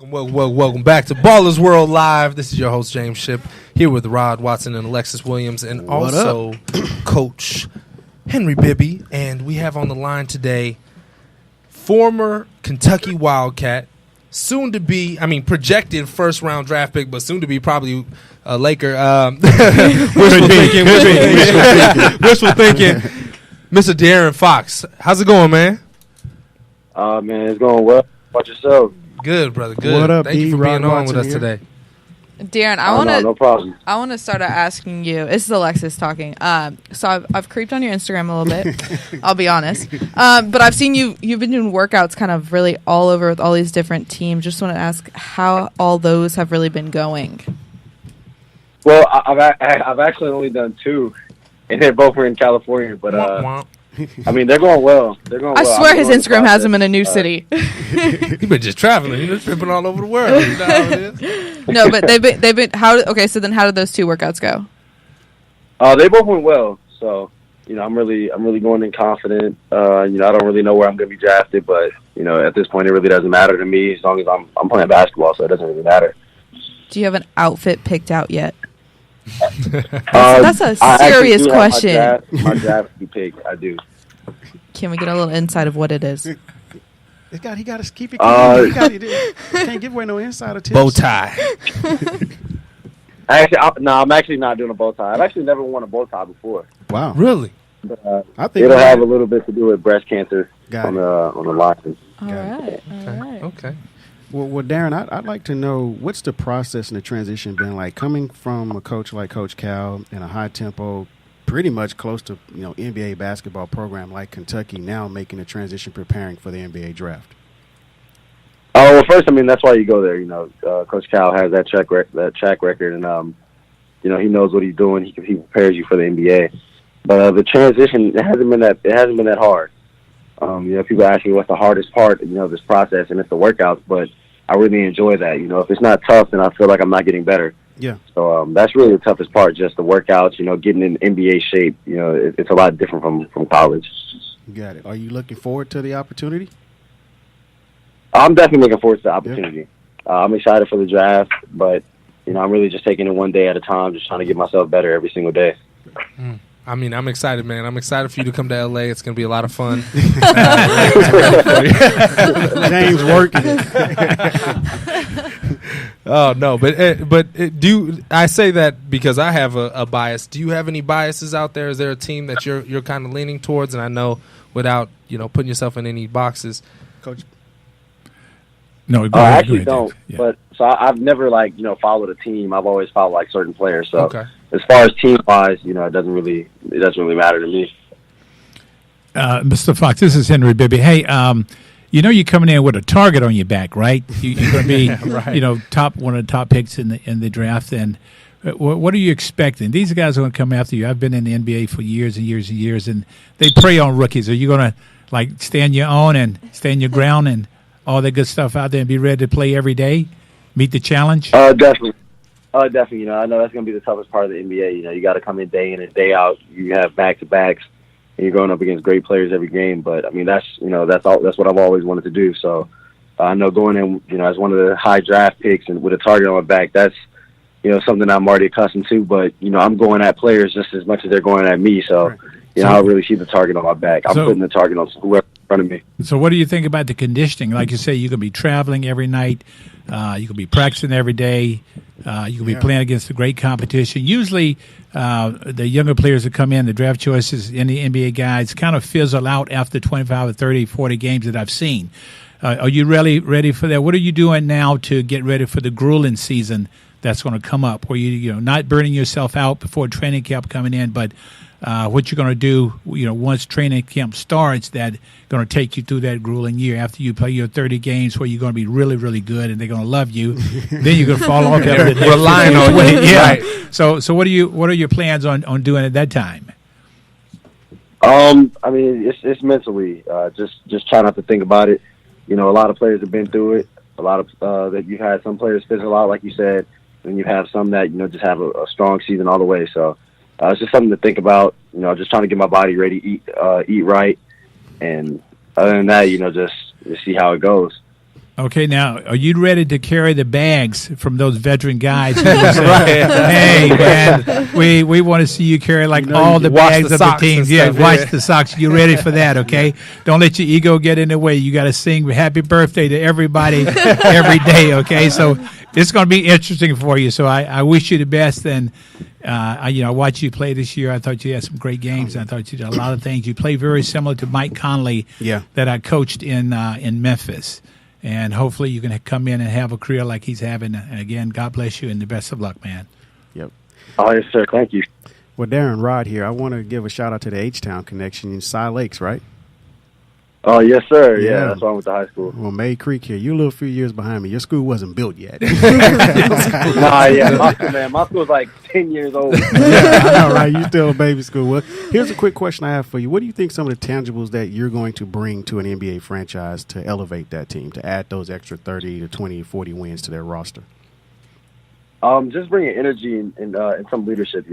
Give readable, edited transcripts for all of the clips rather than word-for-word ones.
Welcome back to Ballers World Live. This is your host, James Shipp, here with Rod Watson and Alexis Williams, and also Coach Henry Bibby. And we have on the line today former Kentucky Wildcat, soon to be, projected first-round draft pick, but soon to be probably a Laker. Wishful thinking. Mr. De'Aaron Fox. How's it going, man? Man, it's going well. Watch yourself. Good, brother. Good. What up, Thank you for being on with us today. Darren, No problem. I want to start out asking you. This is Alexis talking. So I've creeped on your Instagram a little bit. I'll be honest. But I've seen you've been doing workouts kind of really all over with all these different teams. Just want to ask how all those have really been going. Well, I've actually only done 2, and they both were in California. But they're going well. I swear his Instagram has him in a new city. You've been just traveling. You've been tripping all over the world. You know how it is. No, but they've been okay. So then, how did those 2 workouts go? They both went well. So I'm really going in confident. I don't really know where I'm going to be drafted, but at this point, it really doesn't matter to me as long as I'm playing basketball. So it doesn't really matter. Do you have an outfit picked out yet? That's a serious question. My draft to be picked. I do. Can we get a little insight of what it is? He got to keep it. Can't give away no insider tips. Bow tie. I'm actually not doing a bow tie. I've actually never worn a bow tie before. Wow, really? But, I think it'll have a little bit to do with breast cancer on the license. All right. Okay. Well, Darren, I'd like to know what's the process and the transition been like coming from a coach like Coach Cal in a high tempo, pretty much close to NBA basketball program like Kentucky, now making a transition, preparing for the NBA draft. Oh well, first, that's why you go there. Coach Cal has that track record, and he knows what he's doing. He prepares you for the NBA. But the transition it hasn't been that hard. People ask me what's the hardest part, this process, and it's the workouts. But I really enjoy that. If it's not tough, then I feel like I'm not getting better. Yeah. So that's really the toughest part, just the workouts. Getting in NBA shape. It's a lot different from college. Got it. Are you looking forward to the opportunity? I'm definitely looking forward to the opportunity. Yeah. I'm excited for the draft, but I'm really just taking it one day at a time, just trying to get myself better every single day. I'm excited, man. I'm excited for you to come to LA. It's going to be a lot of fun. James working. Oh no, I say that because I have a bias. Do you have any biases out there? Is there a team that you're kind of leaning towards? And I know without putting yourself in any boxes, Coach. No, I actually don't. Yeah. But so I've never followed a team. I've always followed certain players. So as far as team wise, it doesn't really matter to me. Mr. Fox, this is Henry Bibby. Hey, you're coming in with a target on your back, right? You're going to be, right. One of the top picks in the draft. And what are you expecting? These guys are going to come after you. I've been in the NBA for years and years and years, and they prey on rookies. Are you going to stand your own and stand your ground and all that good stuff out there and be ready to play every day, meet the challenge? Definitely. Definitely. I know that's going to be the toughest part of the NBA. You got to come in and day out. You have back-to-backs, and you're going up against great players every game. But that's what I've always wanted to do. So I know going in, as one of the high draft picks and with a target on my back, that's something I'm already accustomed to. But I'm going at players just as much as they're going at me. So I really see the target on my back. I'm putting the target on whoever in front of me. So what do you think about the conditioning? Like you say, you're going to be traveling every night. You're going to be practicing every day. You're going to be playing against a great competition. Usually the younger players that come in, the draft choices in the NBA guys, kind of fizzle out after 25 or 30, 40 games that I've seen. Are you really ready for that? What are you doing now to get ready for the grueling season that's going to come up, where you're not burning yourself out before training camp coming in, but what you're going to do, once training camp starts, that going to take you through that grueling year after you play your 30 games where you're going to be really, really good and they're going to love you. Then you're going to fall off. Relying on you. Yeah. Right. So what are your plans on doing at that time? It's mentally just try not to think about it. A lot of players have been through it. A lot of that you've had some players fizzle out, like you said, and you have some that just have a strong season all the way. So it's just something to think about. Just trying to get my body ready, eat right, and other than that, just see how it goes. Okay, now, are you ready to carry the bags from those veteran guys who will say, hey, man, we want to see you carry all the bags of the teams. Yeah, watch the socks. You ready for that, okay? Don't let your ego get in the way. You got to sing happy birthday to everybody every day, okay? So it's going to be interesting for you. So I wish you the best. And, I watched you play this year. I thought you had some great games. I thought you did a lot of things. You play very similar to Mike Conley that I coached in Memphis. And hopefully you can come in and have a career like he's having. And again, God bless you and the best of luck, man. Yep. Oh, yes, sir. Thank you. Well, Darren, Rod here. I want to give a shout out to the H-Town connection in Cy Lakes, right? Oh, yes, sir. Yeah, that's why I went to high school. Well, May Creek here. You're a little few years behind me. Your school wasn't built yet. My school's like 10 years old. Yeah, I know, right? You're still a baby school. Well, here's a quick question I have for you. What do you think some of the tangibles that you're going to bring to an NBA franchise to elevate that team, to add those extra 30 to 20, 40 wins to their roster? Just bringing energy and some leadership.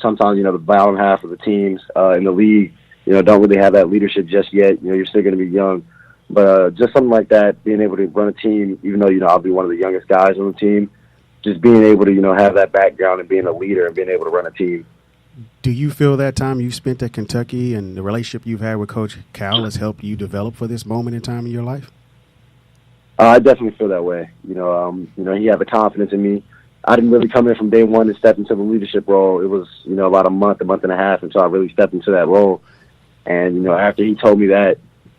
Sometimes, the bottom half of the teams in the league, don't really have that leadership just yet. You're still going to be young. But just something like that, being able to run a team, even though, I'll be one of the youngest guys on the team, just being able to, have that background and being a leader and being able to run a team. Do you feel that time you spent at Kentucky and the relationship you've had with Coach Cal has helped you develop for this moment in time in your life? I definitely feel that way. He had the confidence in me. I didn't really come in from day one and step into the leadership role. It was, about a month and a half until I really stepped into that role. And, after he told me that,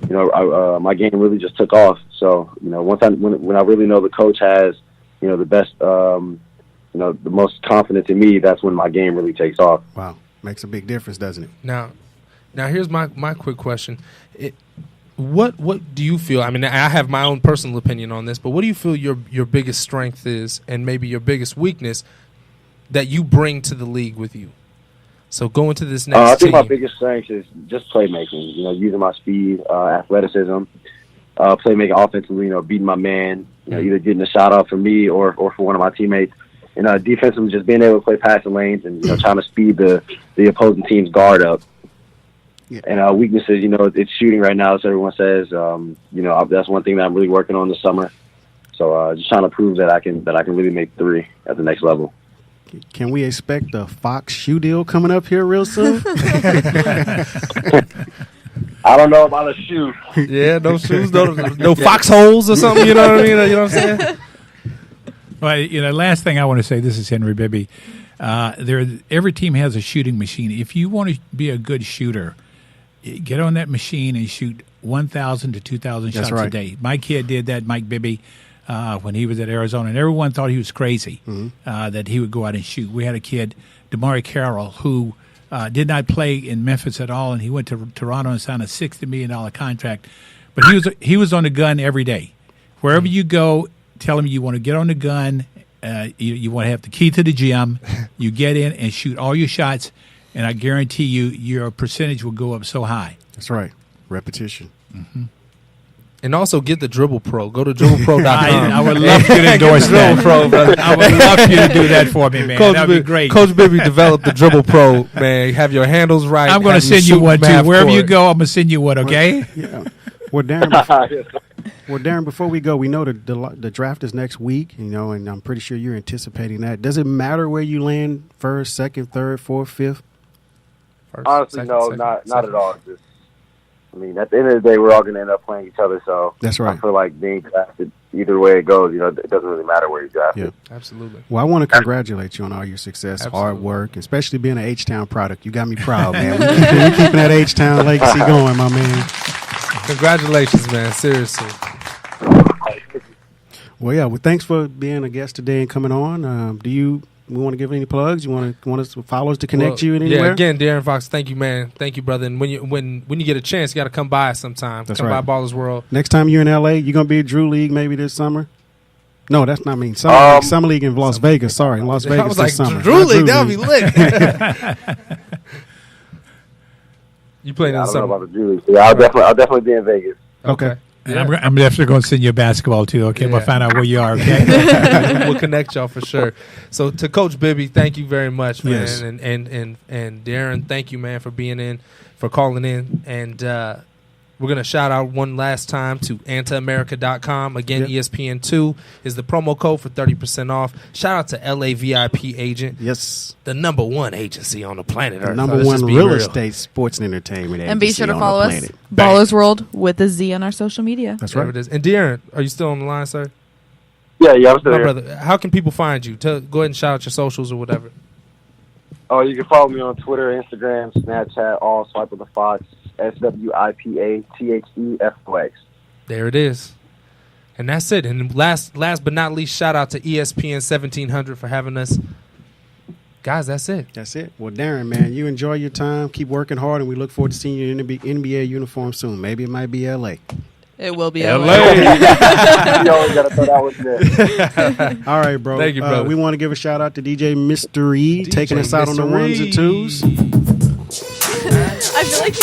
my game really just took off. So, when I really know the coach has, the best, the most confidence in me, that's when my game really takes off. Wow. Makes a big difference, doesn't it? Now here's my quick question. What do you feel? I mean, I have my own personal opinion on this, but what do you feel your biggest strength is and maybe your biggest weakness that you bring to the league with you? So going to this next I think team. my biggest strength is just playmaking, using my speed, athleticism, playmaking offensively, beating my man, either getting a shot off for me or for one of my teammates. And defensively, just being able to play passing lanes and, trying to speed the opposing team's guard up. Yeah. And weaknesses, it's shooting right now, as everyone says. That's one thing that I'm really working on this summer. So just trying to prove that I can really make three at the next level. Can we expect the Fox shoe deal coming up here real soon? I don't know about a shoe. Yeah, no shoes, no foxholes or something. You know what I mean? You know what I'm saying? Well, last thing I want to say, this is Henry Bibby. Every team has a shooting machine. If you want to be a good shooter, get on that machine and shoot 1,000 to 2,000 shots a day. My kid did that, Mike Bibby, when he was at Arizona, and everyone thought he was crazy that he would go out and shoot. We had a kid, Damari Carroll, who did not play in Memphis at all, and he went to Toronto and signed a $60 million contract. But he was on the gun every day. Wherever you go, tell him you want to get on the gun. You want to have the key to the gym. You get in and shoot all your shots, and I guarantee you your percentage will go up so high. That's right. Repetition. Mm-hmm. And also get the Dribble Pro. Go to dribblepro.com. I would love you to endorse that. Pro, brother. I would love you to do that for me, man. That would be great. Coach Bibby developed the Dribble Pro, man. Have your handles right. I'm going to send you one, too. Wherever you go, I'm going to send you one, okay? Yeah. Well, Darren, before we go, we know the draft is next week, and I'm pretty sure you're anticipating that. Does it matter where you land first, second, third, fourth, fifth? Honestly, no, not at all. Just, at the end of the day, we're all going to end up playing each other, so that's right. I feel like being drafted, either way it goes, it doesn't really matter where you're drafted. Yeah. Absolutely. Well, I want to congratulate you on all your success, hard work, especially being an H-Town product. You got me proud, man. We're keeping that H-Town legacy going, my man. Congratulations, man. Seriously. Well, yeah. Well, thanks for being a guest today and coming on. We want to give any plugs? You want us to follow us to connect you anywhere? Yeah, again, Darren Fox, thank you, man. Thank you, brother. And when you get a chance, you got to come by sometime. That's come right. by Ballers World. Next time you're in LA, you're going to be at Drew League maybe this summer? No, that's not me. Summer League in Las Vegas. Sorry, in Las Vegas I was like, this summer. Drew League, that would be lit. You playing in the summer? I don't know about the Drew League. Yeah, I'll definitely be in Vegas. Okay. Yeah. I'm definitely going to send you a basketball, too, okay? Yeah. We'll find out where you are, okay? We'll connect y'all for sure. So to Coach Bibby, thank you very much, man. Yes. And Darren, thank you, man, for being in, for calling in. And We're going to shout out one last time to antaamerica.com. Again, ESPN2 is the promo code for 30% off. Shout out to LA VIP Agent. Yes. The number one agency on the planet Earth. The number one real estate, sports, and entertainment agency. And be sure to on follow the us, planet. Ballers World, with a Z on our social media. That's There right. it is. And De'Aaron, are you still on the line, sir? Yeah, I'm still My here. brother, how can people find you? Go ahead and shout out your socials or whatever. Oh, you can follow me on Twitter, Instagram, Snapchat, all Swipe with the Fox, SWIPATHEFOX. There it is. And that's it. And last but not least, shout out to ESPN 1700 for having us. Guys, that's it. That's it. Well, Darren, man, you enjoy your time. Keep working hard, and we look forward to seeing you in the NBA uniform soon. Maybe it might be L.A. It will be LA. You always got to throw that one there. All right, bro. Thank you, brother. We want to give a shout out to DJ Mystery taking us out on the ones and twos. I feel like